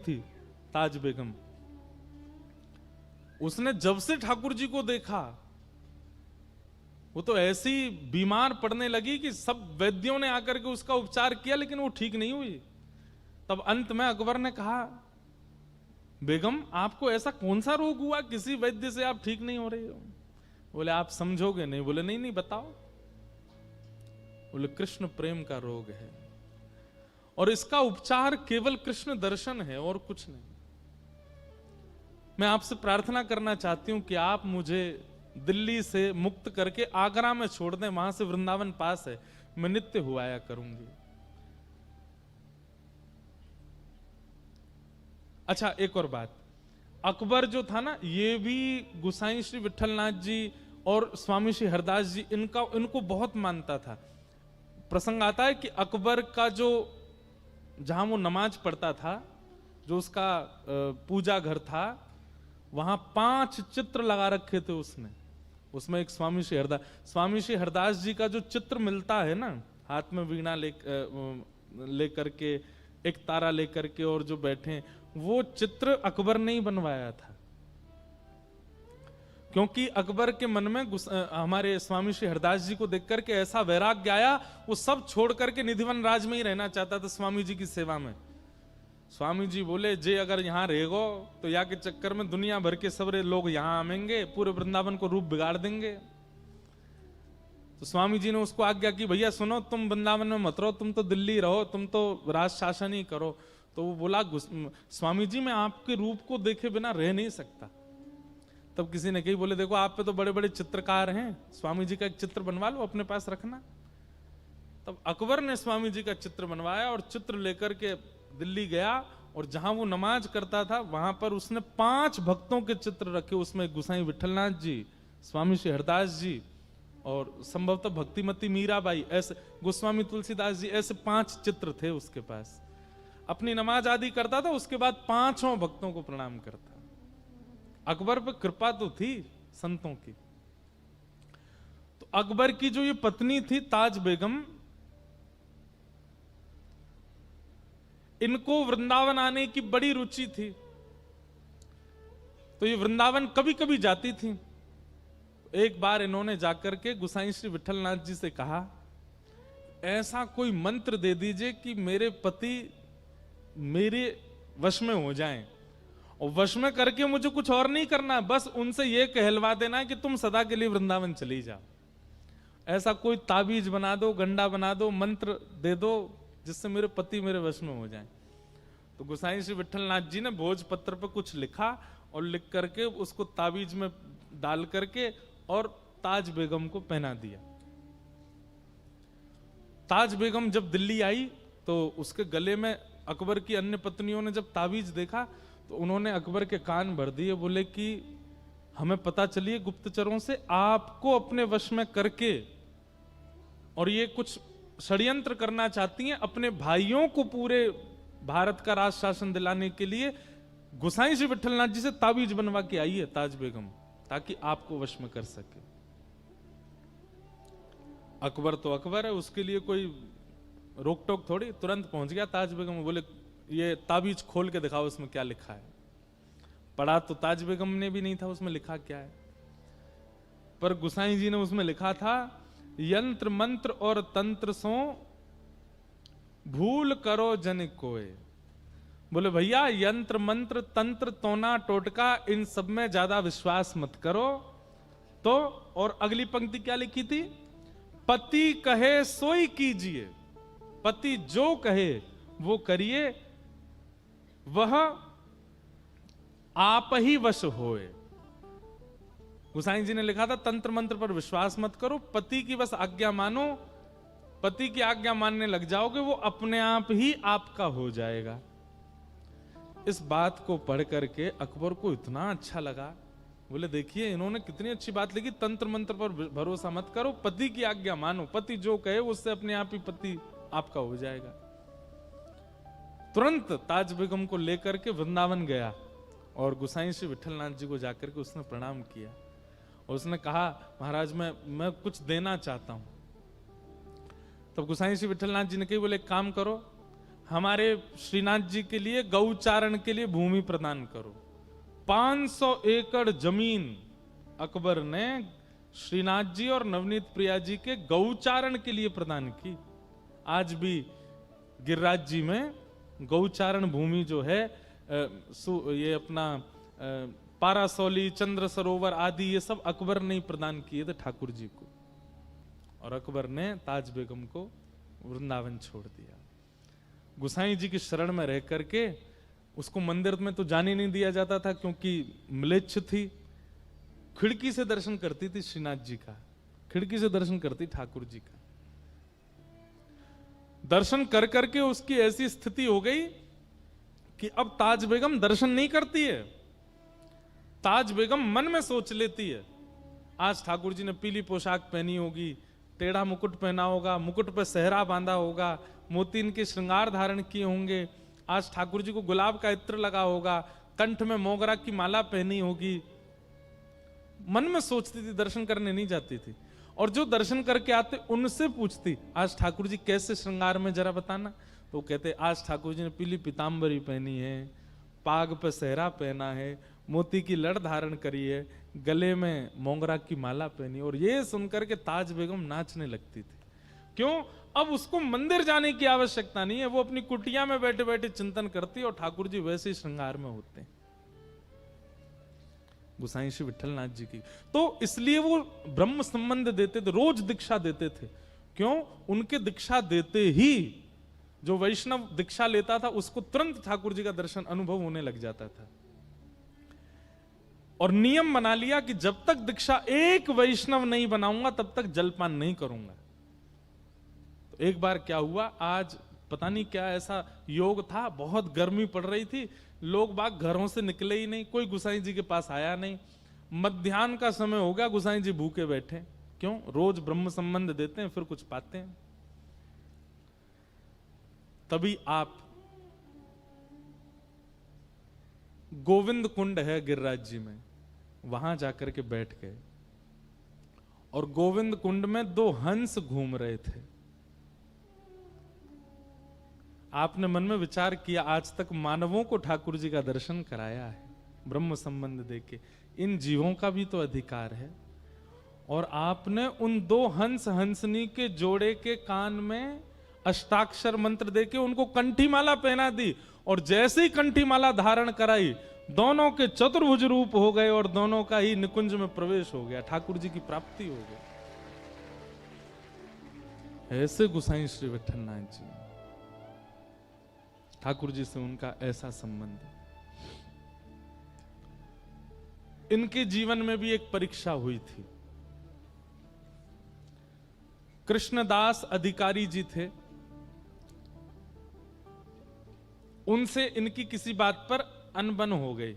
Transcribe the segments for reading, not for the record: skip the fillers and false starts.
थी ताज बेगम। उसने जब से ठाकुर जी को देखा वो तो ऐसी बीमार पड़ने लगी कि सब वैद्यों ने आकर के उसका उपचार किया लेकिन वो ठीक नहीं हुई। तब अंत में अकबर ने कहा, बेगम आपको ऐसा कौन सा रोग हुआ, किसी वैद्य से आप ठीक नहीं हो रही हो? बोले आप समझोगे नहीं। बोले नहीं नहीं बताओ। बोले कृष्ण प्रेम का रोग है और इसका उपचार केवल कृष्ण दर्शन है और कुछ नहीं। मैं आपसे प्रार्थना करना चाहती हूं कि आप मुझे दिल्ली से मुक्त करके आगरा में छोड़ दें, वहां से वृंदावन पास है, मैं नित्य हुआया करूंगी। अच्छा एक और बात, अकबर जो था ना, ये भी गुसाई श्री विठलनाथ जी और स्वामी श्री हरदास जी इनको बहुत मानता था। प्रसंग आता है कि अकबर का जो जहां वो नमाज पढ़ता था, जो उसका पूजा घर था, वहां 5 चित्र लगा रखे थे उसने। उसमें एक स्वामी श्री हरदास जी का जो चित्र मिलता है ना, हाथ में वीणा लेकर के, एक तारा लेकर के और जो बैठे, वो चित्र अकबर ने ही बनवाया था। क्योंकि अकबर के मन में हमारे स्वामी श्री हरदास जी को देख करके ऐसा वैराग्य आया, वो सब छोड़ करके निधिवन राज में ही रहना चाहता था, स्वामी जी की सेवा में। स्वामी जी बोले, जे अगर यहां रहेगो तो यहाँ के चक्कर में दुनिया भर के सबरे लोग यहां आएंगे, पूरे वृंदावन को रूप बिगाड़ देंगे। तो स्वामी जी ने उसको आज्ञा की, भैया सुनो, तुम वृंदावन में मत रहो, तुम तो दिल्ली रहो, तुम तो राज शासन ही करो। तो वो बोला, स्वामी जी मैं आपके रूप को देखे बिना रह नहीं सकता। तब किसी ने कही, बोले देखो आप पे तो बड़े बड़े चित्रकार हैं, स्वामी जी का एक चित्र बनवा लो, अपने पास रखना। तब अकबर ने स्वामी जी का चित्र बनवाया और चित्र लेकर के दिल्ली गया, और जहां वो नमाज करता था वहां पर उसने 5 भक्तों के चित्र रखे। उसमें गुसाई विठलनाथ जी, स्वामी श्री हरदास जी और संभवतः भक्तिमती मीराबाई, ऐसे गोस्वामी तुलसीदास जी, ऐसे 5 चित्र थे उसके पास। अपनी नमाज आदि करता था, उसके बाद 5 भक्तों को प्रणाम करता। अकबर पर कृपा तो थी संतों की। तो अकबर की जो ये पत्नी थी ताज बेगम, इनको वृंदावन आने की बड़ी रुचि थी। तो ये वृंदावन कभी कभी जाती थी। एक बार इन्होंने जाकर के गुसाई श्री विठलनाथ जी से कहा, ऐसा कोई मंत्र दे दीजिए कि मेरे पति मेरे वश में हो जाएं, और वश में करके मुझे कुछ और नहीं करना, बस उनसे यह कहलवा देना कि तुम सदा के लिए वृंदावन चली जाओ। ऐसा कोई ताबीज बना दो, गंडा बना दो, मंत्र दे दो जिससे मेरे पति मेरे वश में हो जाएं। तो गोसाई श्री विठलनाथ जी ने भोजपत्र पर कुछ लिखा और लिख करके उसको ताबीज में डाल करके और ताज बेगम को पहना दिया। ताज बेगम जब दिल्ली आई तो उसके गले में अकबर की अन्य पत्नियों ने जब ताबीज देखा तो उन्होंने अकबर के कान भर दिए। बोले कि हमें पता चलिए गुप्तचरों से, आपको अपने वश में करके और ये कुछ षड्यंत्र करना चाहती हैं, अपने भाइयों को पूरे भारत का राज शासन दिलाने के लिए गुसाई श्री विठलनाथ जी से ताबीज बनवा के आई है ताज बेगम, ताकि आपको वश में कर सके। अकबर तो अकबर है, उसके लिए कोई रोक टोक थोड़ी, तुरंत पहुंच गया ताज बेगम। बोले ये ताबीज खोल के दिखाओ, उसमें क्या लिखा है। पढ़ा तो ताज बेगम ने भी नहीं था उसमें लिखा क्या है, पर गुसाई जी ने उसमें लिखा था, यंत्र मंत्र और तंत्र सो भूल करो जन कोय। बोले भैया यंत्र मंत्र तंत्र तोना टोटका इन सब में ज्यादा विश्वास मत करो। तो और अगली पंक्ति क्या लिखी थी, पति कहे सोई कीजिए, पति जो कहे वो करिए, वह आप ही वश होए। गुसाई जी ने लिखा था, तंत्र मंत्र पर विश्वास मत करो, पति की बस आज्ञा मानो, पति की आज्ञा मानने लग जाओगे, वो अपने आप ही आपका हो जाएगा। इस बात को पढ़ करके अकबर को इतना अच्छा लगा। बोले देखिए इन्होंने कितनी अच्छी बात लिखी, तंत्र मंत्र पर भरोसा मत करो, पति की आज्ञा मानो, पति जो कहे उससे अपने आप ही पति आपका हो जाएगा। तुरंत ताज बेगम को लेकर के वृंदावन गया और गुसाई श्री विठलनाथ जी को जाकर के उसने प्रणाम किया और उसने कहा, महाराज मैं कुछ देना चाहता हूं। तब गुसाई श्री विठलनाथ जी ने कही, बोले एक काम करो, हमारे श्रीनाथ जी के लिए गौचारण के लिए भूमि प्रदान करो। 500 एकड़ जमीन अकबर ने श्रीनाथ जी और नवनीत प्रिया जी के गौचारण के लिए प्रदान की। आज भी गिरिराज जी में गौचारण भूमि जो है ये अपना पारासौली, चंद्र सरोवर आदि ये सब अकबर ने ही प्रदान किए थे ठाकुर जी को, और अकबर ने ताज बेगम को वृंदावन छोड़ दिया। गुसाई जी की शरण में रह करके उसको मंदिर में तो जाने नहीं दिया जाता था क्योंकि म्लेच्छ थी। खिड़की से दर्शन करती थी श्रीनाथ जी का, खिड़की से दर्शन करती ठाकुर जी का। दर्शन कर करके उसकी ऐसी स्थिति हो गई कि अब ताज बेगम दर्शन नहीं करती है। ताज बेगम मन में सोच लेती है, आज ठाकुर जी ने पीली पोशाक पहनी होगी, टेढ़ा मुकुट पहना होगा, मुकुट पर सेहरा बांधा होगा, मोतीन के श्रृंगार धारण किए होंगे, आज ठाकुर जी को गुलाब का इत्र लगा होगा, कंठ में मोगरा की माला पहनी होगी। मन में सोचती थी, दर्शन करने नहीं जाती थी। और जो दर्शन करके आते उनसे पूछती, आज ठाकुर जी कैसे श्रृंगार में जरा बताना। तो कहते आज ठाकुर जी ने पीली पीतांबरी पहनी है, पाग पे सेहरा पहना है, मोती की लड़ धारण करी है, गले में मोगरा की माला पहनी। और ये सुनकर के ताज बेगम नाचने लगती थी। क्यों? अब उसको मंदिर जाने की आवश्यकता नहीं है, वो अपनी कुटिया में बैठे बैठे चिंतन करती और ठाकुर जी वैसे ही श्रृंगार में होते हैं, गुसाई श्री विठलनाथ जी की। तो इसलिए वो ब्रह्म संबंध देते थे, रोज दीक्षा देते थे। क्यों? उनके दीक्षा देते ही जो वैष्णव दीक्षा लेता था उसको तुरंत ठाकुर जी का दर्शन अनुभव होने लग जाता था। और नियम बना लिया कि जब तक दीक्षा एक वैष्णव नहीं बनाऊंगा तब तक जलपान नहीं करूंगा। तो एक बार क्या हुआ, आज पता नहीं क्या ऐसा योग था, बहुत गर्मी पड़ रही थी, लोग बाग घरों से निकले ही नहीं, कोई गुसाई जी के पास आया नहीं। मध्याह्न का समय हो गया, गुसाई जी भूखे बैठे। क्यों? रोज ब्रह्म संबंध देते हैं फिर कुछ पाते हैं। तभी आप गोविंद कुंड है गिरिराज जी में, वहां जाकर के बैठ गए और गोविंद कुंड में 2 हंस घूम रहे थे। आपने मन में विचार किया, आज तक मानवों को ठाकुर जी का दर्शन कराया है ब्रह्म संबंध देके, इन जीवों का भी तो अधिकार है। और आपने उन 2 हंस हंसनी के जोड़े के कान में अष्टाक्षर मंत्र देके उनको कंठी माला पहना दी, और जैसे ही कंठी माला धारण कराई दोनों के चतुर्भुज रूप हो गए और दोनों का ही निकुंज में प्रवेश हो गया, ठाकुर जी की प्राप्ति हो गई। ऐसे गुसाई श्री विठलनाथ जी, ठाकुर जी से उनका ऐसा संबंध। इनके जीवन में भी एक परीक्षा हुई थी। कृष्णदास अधिकारी जी थे, उनसे इनकी किसी बात पर अनबन हो गई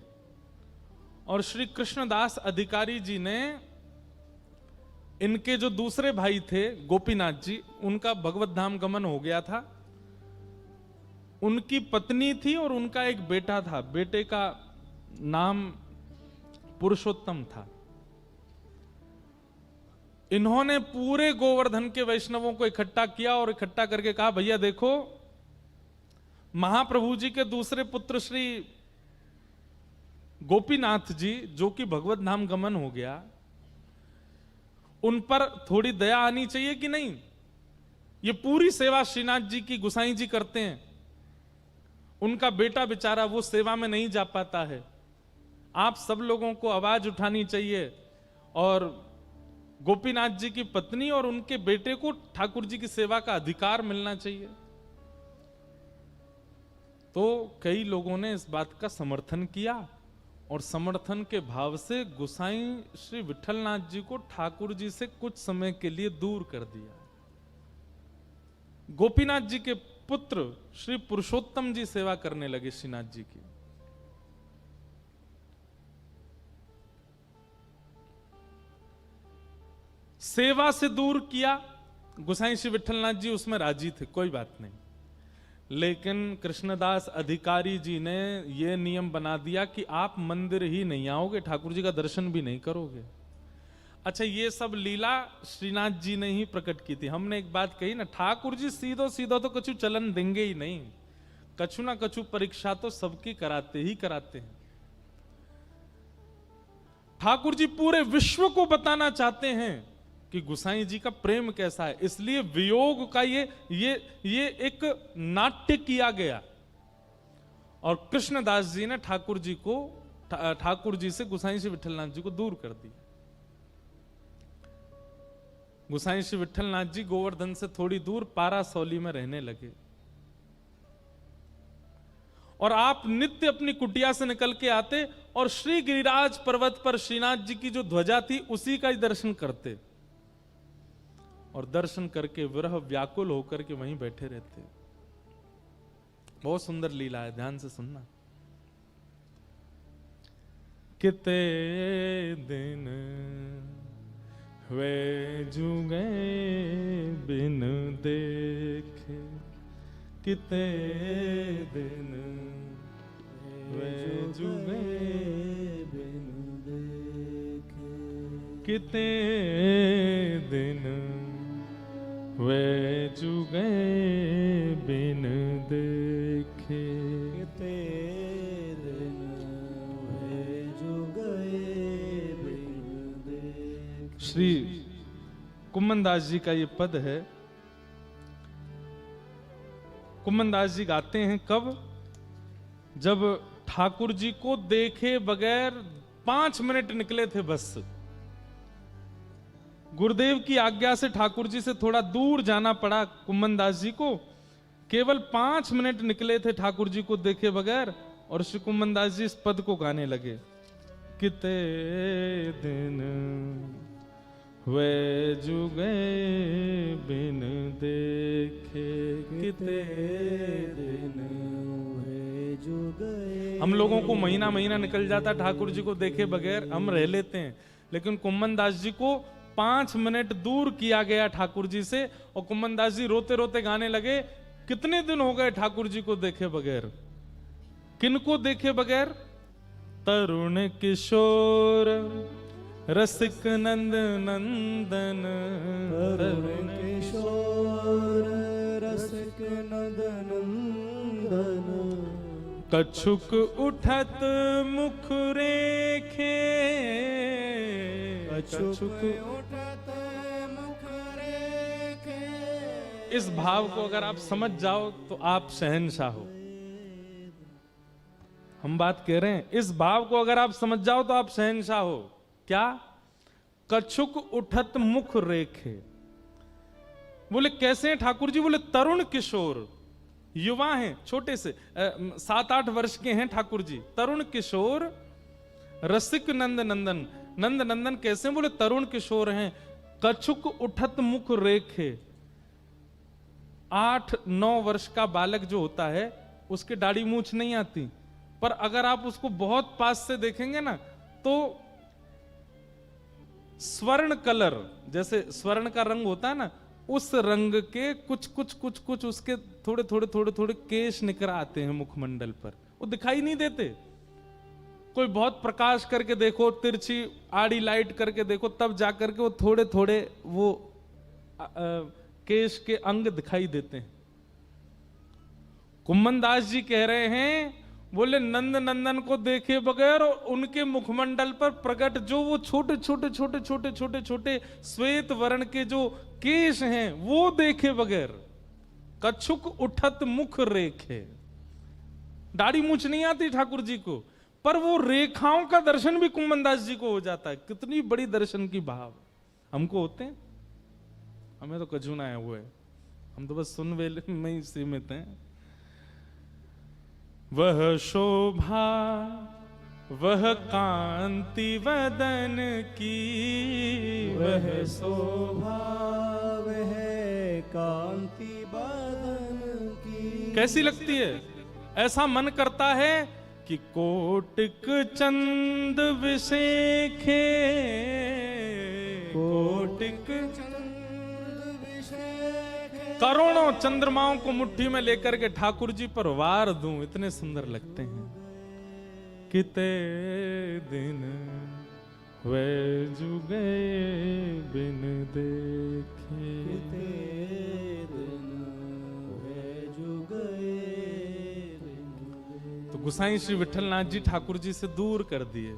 और श्री कृष्णदास अधिकारी जी ने इनके जो दूसरे भाई थे गोपीनाथ जी, उनका भगवत धाम गमन हो गया था। उनकी पत्नी थी और उनका एक बेटा था, बेटे का नाम पुरुषोत्तम था। इन्होंने पूरे गोवर्धन के वैष्णवों को इकट्ठा किया और इकट्ठा करके कहा, भैया देखो, महाप्रभु जी के दूसरे पुत्र श्री गोपीनाथ जी जो कि भगवत धाम गमन हो गया, उन पर थोड़ी दया आनी चाहिए कि नहीं। ये पूरी सेवा श्रीनाथ जी की गुसाई जी करते हैं, उनका बेटा बेचारा वो सेवा में नहीं जा पाता है। आप सब लोगों को आवाज उठानी चाहिए और गोपीनाथ जी की पत्नी और उनके बेटे को ठाकुर जी की सेवा का अधिकार मिलना चाहिए। तो कई लोगों ने इस बात का समर्थन किया और समर्थन के भाव से गुसाई श्री विठलनाथ जी को ठाकुर जी से कुछ समय के लिए दूर कर दिया। गोपीनाथ जी के पुत्र श्री पुरुषोत्तम जी सेवा करने लगे श्रीनाथ जी की। सेवा से दूर किया, गुसाई श्री विठलनाथ जी उसमें राजी थे, कोई बात नहीं। लेकिन कृष्णदास अधिकारी जी ने यह नियम बना दिया कि आप मंदिर ही नहीं आओगे, ठाकुर जी का दर्शन भी नहीं करोगे। अच्छा, ये सब लीला श्रीनाथ जी ने ही प्रकट की थी। हमने एक बात कही ना, ठाकुर जी सीधो सीधो तो कुछ चलन देंगे ही नहीं। कछु ना कछु परीक्षा तो सबकी कराते ही कराते हैं। ठाकुर जी पूरे विश्व को बताना चाहते हैं कि गोसाई जी का प्रेम कैसा है, इसलिए वियोग का ये एक नाट्य किया गया। और कृष्णदास जी ने ठाकुर जी से गोसाई श्री विठलनाथ जी को दूर कर दिया। गोसाई श्री विठलनाथ जी गोवर्धन से थोड़ी दूर पारासौली में रहने लगे और आप नित्य अपनी कुटिया से निकल के आते और श्री गिरिराज पर्वत पर श्रीनाथ जी की जो ध्वजा थी उसी का ही दर्शन करते और दर्शन करके विरह व्याकुल होकर के वहीं बैठे रहते। बहुत सुंदर लीला है, ध्यान से सुनना। किते दिन वे जुगे बिन देखे, किते दिन वे जुगे बिन देखे, किते दिन वे जुगे बिन देखे, किते दिन वे जुगे बिन देखे। श्री कुम्मनदास जी का ये पद है। कुम्मनदास जी गाते हैं कब? जब ठाकुर जी को देखे बगैर 5 मिनट निकले थे बस। गुरुदेव की आज्ञा से ठाकुर जी से थोड़ा दूर जाना पड़ा कुम्मनदास जी को। केवल 5 मिनट निकले थे ठाकुर जी को देखे बगैर और श्री कुम्मनदास जी इस पद को गाने लगे। किते दिन वे जुगे बिन देखे, किते दिन वे जुगे। हम लोगों को महीना महीना निकल जाता ठाकुर जी को देखे बगैर, हम रह लेते हैं, लेकिन कुम्मनदास जी को 5 मिनट दूर किया गया ठाकुर जी से और कुम्मनदास जी रोते रोते गाने लगे, कितने दिन हो गए ठाकुर जी को देखे बगैर। किनको देखे बगैर? तरुण किशोर रसिक नंद नंदन, तरुण किशोर रसिक नंद नंदन, कछुक उठत मुख रेखे, कछुक उठत मुख रेखे। इस भाव को अगर आप समझ जाओ तो आप शहंशाह हो। हम बात कह रहे हैं, इस भाव को अगर आप समझ जाओ तो आप शहंशाह हो। क्या? कछुक उठत मुख रेखे। बोले कैसे हैं ठाकुर जी? बोले तरुण किशोर, युवा हैं, छोटे से 7-8 वर्ष के हैं ठाकुर जी, तरुण किशोर रसिक नंद नंदन। नंद नंदन कैसे? बोले तरुण किशोर हैं। कछुक उठत मुख रेखे। 8-9 वर्ष का बालक जो होता है उसके दाढ़ी मूछ नहीं आती, पर अगर आप उसको बहुत पास से देखेंगे ना तो स्वर्ण कलर, जैसे स्वर्ण का रंग होता है ना, उस रंग के कुछ उसके थोड़े केश निकल आते हैं मुखमंडल पर, वो दिखाई नहीं देते। कोई बहुत प्रकाश करके देखो, तिरछी आड़ी लाइट करके देखो, तब जाकर के वो थोड़े वो केश के अंग दिखाई देते हैं। कुम्मनदास जी कह रहे हैं, बोले नंद नंदन को देखे बगैर और उनके मुखमंडल पर प्रकट जो वो छोटे श्वेत वर्ण के जो केश हैं वो देखे बगैर, कछुक उठत मुख रेखे। दाढ़ी मूछ नहीं आती ठाकुर जी को, पर वो रेखाओं का दर्शन भी कुम्मनदास जी को हो जाता है। कितनी बड़ी दर्शन की भाव हमको होते हैं। हमें तो कछु ना है वो है, हम तो बस सुन वेले में ही सीमित हैं। वह शोभा वह कांति वदन की, वह शोभा वह कांति वदन की। कैसी लगती है? ऐसा मन करता है कि कोटिक चंद विशेखे, कोटिक करोड़ों चंद्रमाओं को मुट्ठी में लेकर के ठाकुर जी पर वार दूं, इतने सुंदर लगते हैं। किते दिन वे जुगे बिन देखे, किते दिन वे जुगे गोसाई श्री विठलनाथ जी ठाकुर जी से दूर कर दिए।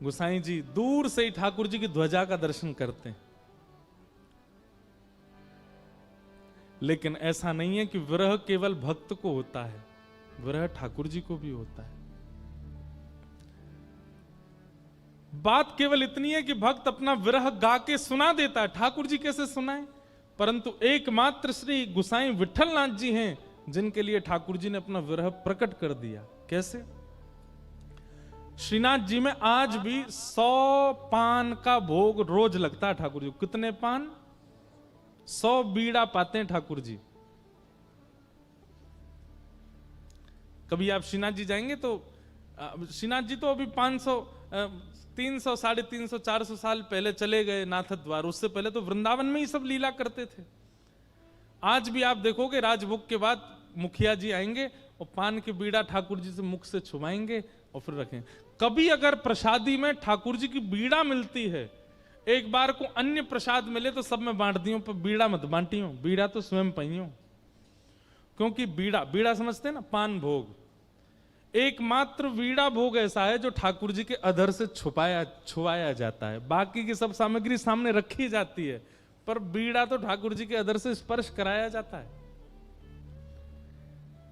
गोसाई जी दूर से ही ठाकुर जी की ध्वजा का दर्शन करते हैं। लेकिन ऐसा नहीं है कि विरह केवल भक्त को होता है, विरह ठाकुर जी को भी होता है। बात केवल इतनी है कि भक्त अपना विरह गा के सुना देता है, ठाकुर जी कैसे सुनाए? परंतु एकमात्र श्री गोसाई विठलनाथ जी हैं जिनके लिए ठाकुर जी ने अपना विरह प्रकट कर दिया। कैसे? श्रीनाथ जी में आज भी 100 पान का भोग रोज लगता है ठाकुर जी। कितने पान? 100 बीड़ा पाते हैं ठाकुर जी। कभी आप श्रीनाथ जी जाएंगे तो श्रीनाथ जी तो अभी 500 300 350 400 साल पहले चले गए नाथ द्वार। उससे पहले तो वृंदावन में ही सब लीला करते थे। आज भी आप देखोगे राजभोग के बाद मुखिया जी आएंगे और पान की बीड़ा ठाकुर जी से मुख से छुपाएंगे और फिर रखें। कभी अगर प्रसादी में ठाकुर जी की बीड़ा मिलती है, एक बार को अन्य प्रसाद मिले तो सब में बांट दियो, पर बीड़ा मत बांटियो, बीड़ा तो स्वयं पहियो। क्योंकि बीड़ा, बीड़ा समझते हैं ना, पान भोग। एकमात्र बीड़ा भोग ऐसा है जो ठाकुर जी के अधर से छुपाया जाता है। बाकी की सब सामग्री सामने रखी जाती है, पर बीड़ा तो ठाकुर जी के अधर से स्पर्श कराया जाता है।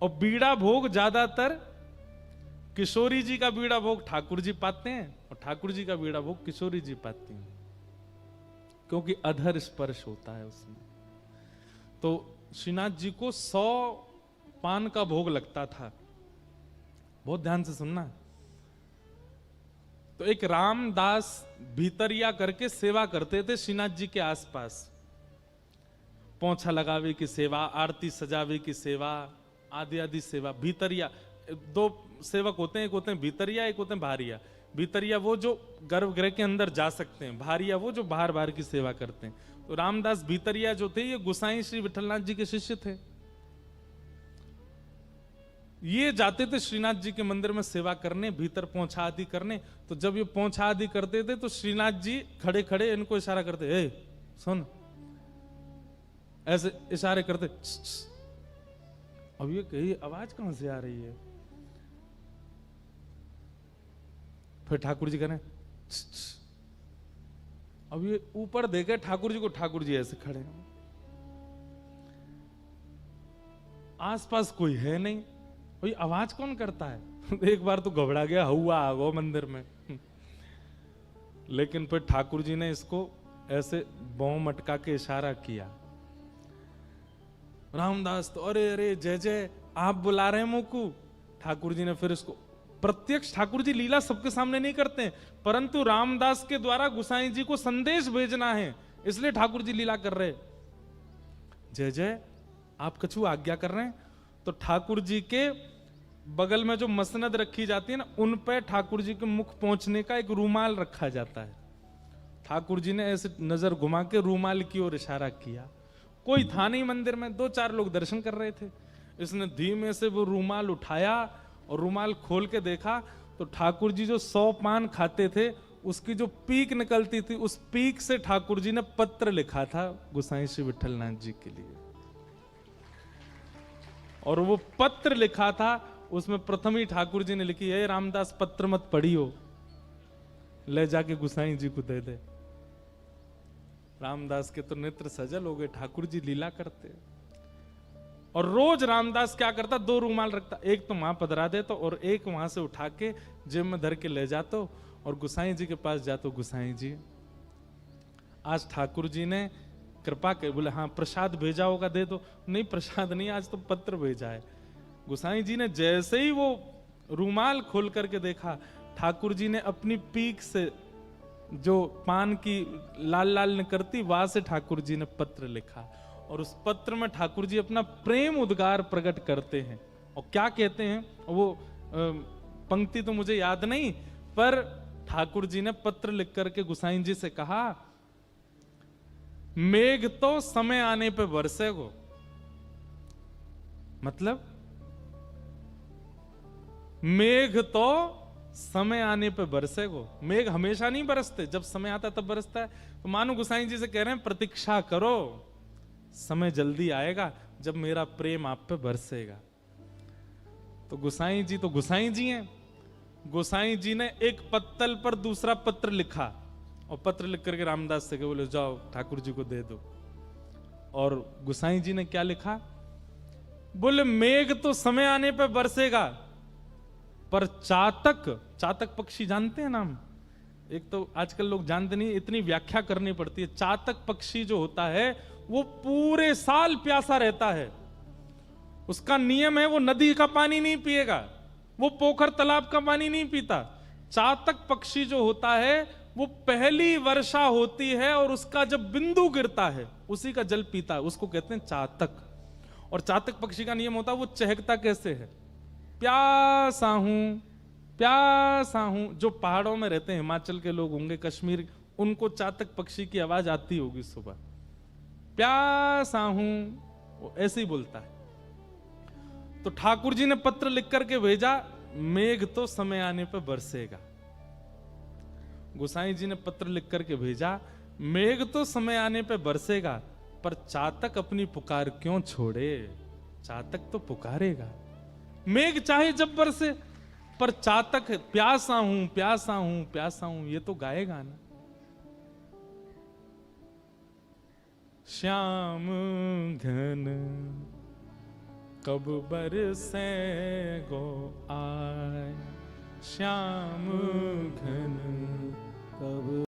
और बीड़ा भोग ज्यादातर किशोरी जी का बीड़ा भोग ठाकुर जी पाते हैं और ठाकुर जी का बीड़ा भोग किशोरी जी पाती हैं, क्योंकि अधर स्पर्श होता है उसमें। तो श्रीनाथ जी को 100 पान का भोग लगता था। बहुत ध्यान से सुनना। तो एक रामदास भीतरिया करके सेवा करते थे श्रीनाथ जी के आसपास। पोंछा लगावे की सेवा, आरती सजावे की सेवा, आदि आदि सेवा। भीतरिया, 2 सेवक होते हैं, एक होते हैं भीतरिया, एक होते हैं बाहरिया। भीतरिया वो जो गर्भगृह के अंदर जा सकते हैं, बाहरिया वो जो बाहर बाहर की सेवा करते हैं। तो रामदास भीतरिया जो थे ये गोसाई श्री विठलनाथ जी के शिष्य थे। ये जाते थे श्रीनाथ जी के मंदिर में सेवा करने, भीतर पोंछा आदि करने। तो जब ये पोंछा आदि करते थे तो श्रीनाथ जी खड़े खड़े इनको इशारा करते, ए सुन, ऐसे इशारे करते। अब ये कही आवाज कहां से आ रही है? फिर ठाकुर जी कह रहे, अब ये ऊपर देखे ठाकुर जी को, ठाकुर जी ऐसे खड़े हैं, आसपास कोई है नहीं, भाई आवाज कौन करता है? एक बार तो घबरा गया, हुआ आ गो मंदिर में। लेकिन फिर ठाकुर जी ने इसको ऐसे बौं मटका के इशारा किया। रामदास तो अरे अरे जय जय, आप बुला रहे हैं मुकु। ठाकुर जी ने फिर इसको प्रत्यक्ष, ठाकुर जी लीला सबके सामने नहीं करते हैं, परंतु रामदास के द्वारा गोसाई जी को संदेश भेजना है, इसलिए ठाकुर जी लीला कर रहे। जय जय, आप कछु आज्ञा कर रहे हैं। तो ठाकुर जी के बगल में जो मसनद रखी जाती है ना, उन पे ठाकुर जी के मुख पहुंचने का एक रूमाल रखा जाता है। ठाकुर जी ने ऐसे नजर घुमा के रूमाल की ओर इशारा किया। कोई था नहीं मंदिर में, 2-4 लोग दर्शन कर रहे थे। इसने धीमे से वो रूमाल उठाया और रूमाल खोल के देखा तो ठाकुर जी जो 100 पान खाते थे उसकी जो पीक निकलती थी, उस पीक से ठाकुर जी ने पत्र लिखा था गोसाई श्री विठलनाथ जी के लिए। और वो पत्र लिखा था, उसमें प्रथम ही ठाकुर जी ने लिखी है, रामदास पत्र मत पढ़ियो, ले जाके गोसाई जी को दे दे। रामदास के तो नेत्र सजल हो गए, ठाकुर जी लीला करते। और रोज रामदास क्या करता, 2 रूमाल रखता, एक तो वहां पधरा देता और एक वहां से उठा के जेब में धर के ले जाता और गोसाई जी के पास जातो। गोसाई जी आज ठाकुर जी ने कृपा के, बोले हाँ प्रसाद भेजा होगा दे दो। नहीं प्रसाद नहीं, आज तो पत्र भेजा है। गोसाई जी ने जैसे ही वो रूमाल खोल करके देखा, ठाकुर जी ने अपनी पीक से जो पान की लाल लाल निकलती, वहां से ठाकुर जी ने पत्र लिखा। और उस पत्र में ठाकुर जी अपना प्रेम उद्गार प्रकट करते हैं। और क्या कहते हैं वो पंक्ति तो मुझे याद नहीं, पर ठाकुर जी ने पत्र लिख करके गोसाई जी से कहा, मेघ तो समय आने पे बरसेगो। मतलब मेघ तो समय आने पे बरसेगो। मेघ हमेशा नहीं बरसते, जब समय आता तब बरसता है। तो मानो गोसाई जी से कह रहे हैं, प्रतीक्षा करो, समय जल्दी आएगा जब मेरा प्रेम आप पे बरसेगा। तो गोसाई जी हैं। गोसाई जी ने एक पत्तल पर दूसरा पत्र लिखा और पत्र लिख करके रामदास से बोले जाओ ठाकुर जी को दे दो। और गोसाई जी ने क्या लिखा? बोले मेघ तो समय आने पर बरसेगा, पर चातक पक्षी जानते हैं नाम? एक तो आजकल लोग जानते नहीं, इतनी व्याख्या करनी पड़ती है। चातक पक्षी जो होता है वो पूरे साल प्यासा रहता है। उसका नियम है वो नदी का पानी नहीं पिएगा, वो पोखर तालाब का पानी नहीं पीता। चातक पक्षी जो होता है वो पहली वर्षा होती है और उसका जब बिंदु गिरता है उसी का जल पीता है, उसको कहते हैं चातक। और चातक पक्षी का नियम होता है वो चहकता कैसे है? प्यासा हूं। जो पहाड़ों में रहते हैं, हिमाचल के लोग होंगे, कश्मीर, उनको चातक पक्षी की आवाज आती होगी सुबह, प्यासा हूं, वो ऐसे ही बोलता है। तो ठाकुर जी ने पत्र लिख करके भेजा, मेघ तो समय आने पर बरसेगा। गोसाई जी ने पत्र लिख करके भेजा, मेघ तो समय आने पर बरसेगा, पर चातक अपनी पुकार क्यों छोड़े? चातक तो पुकारेगा। मेघ चाहे जब बरसे, पर चातक प्यासा हूं ये तो गाएगा ना। श्याम घन कब बरसे गो आए, श्याम घन कब